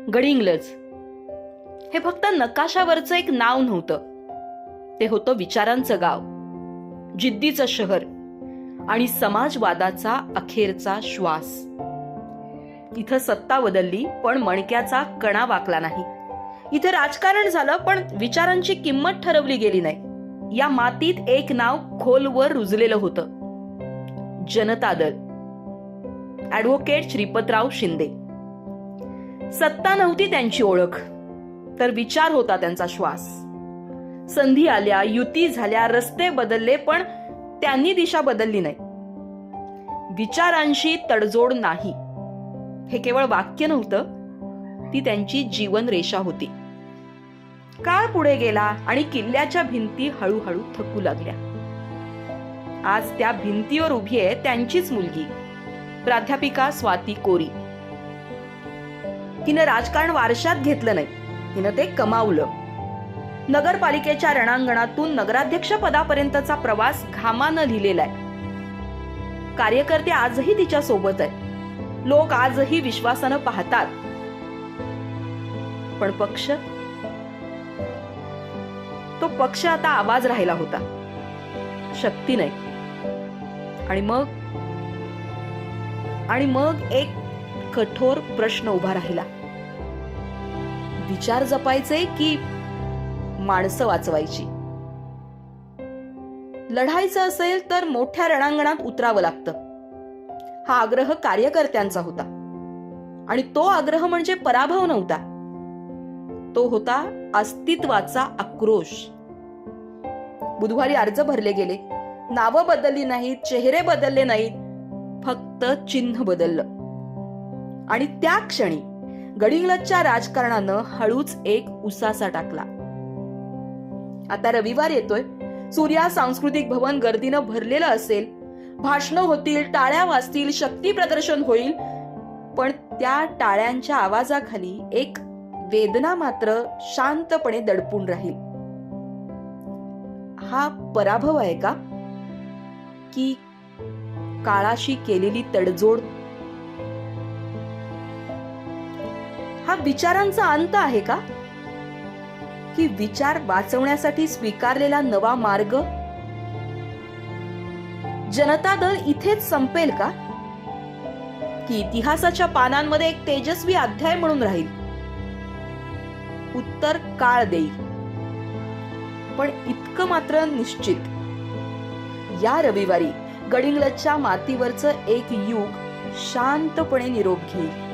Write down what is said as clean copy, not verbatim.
गडिंग्लज हे फक्त नकाशावरचं एक नाव नव्हतं. ते होतं विचारांचं गाव, जिद्दीचं शहर आणि समाजवादाचा अखेरचा श्वास. इथं सत्ता बदलली पण मणक्याचा कणा वाकला नाही. इथे राजकारण झालं पण विचारांची किंमत ठरवली गेली नाही. या मातीत एक नाव खोलवर रुजलेलं होतं, जनता दल. ॲडव्होकेट श्रीपतराव शिंदे. सत्ता नव्हती त्यांची ओळख, तर विचार होता त्यांचा श्वास. संधी आल्या, युती झाल्या, रस्ते बदलले, पण त्यांनी दिशा बदलली नाही. विचारांशी तडजोड नाही हे केवळ वाक्य नव्हतं, ती त्यांची जीवन रेषा होती. काळ पुढे गेला आणि किल्ल्याच्या भिंती हळूहळू थकू लागल्या. आज त्या भिंतीवर उभी आहे त्यांचीच मुलगी, प्राध्यापिका स्वाती कोरी. तिनं राजकारण वारशात घेतलं नाही, तिनं ते कमावलं. नगरपालिकेच्या रणांगणातून नगराध्यक्ष पदापर्यंतचा प्रवास घामानं लिहिलेला आहे. कार्यकर्ते आजही तिच्या सोबत आहेत. लोक आजही विश्वासानं पाहतात. पण पक्ष, तो पक्ष आता आवाज राहिला होता, शक्ती नाही. आणि मग एक कठोर प्रश्न उभा राहिला. विचार जपायचे की माणसं वाचवायची? लढायचं असेल तर मोठ्या रणांगणात उतरावं लागतं. हा आग्रह कार्यकर्त्यांचा होता आणि तो आग्रह म्हणजे पराभव नव्हता, तो होता अस्तित्वाचा आक्रोश. बुधवारी अर्ज भरले गेले. नावं बदलली नाहीत, चेहरे बदलले नाहीत, फक्त चिन्ह बदललं. आणि त्या क्षणी गडिंग्लजच्या राजकारणानं हळूच एक उसासा टाकला. आता रविवार येतोय. सूर्या सांस्कृतिक भवन गर्दीनं भरलेलं असेल. भाषणं होतील, टाळ्या वाजतील, शक्ती प्रदर्शन होईल. पण त्या टाळ्यांच्या आवाजाखाली एक वेदना मात्र शांतपणे दडपून राहील. हा पराभव आहे का, की काळाशी केलेली तडजोड? हा विचारांचा अंत आहे का, की विचार वाचवण्यासाठी स्वीकारलेला नवा मार्ग? जनता दल इथेच संपेल का, की इतिहासाच्या पानांमध्ये एक तेजस्वी अध्याय म्हणून राहील? उत्तर काळ देईल. पण इतकं मात्र निश्चित, या रविवारी गडिंग्लजच्या मातीवरचं एक युग शांतपणे निरोप घेईल.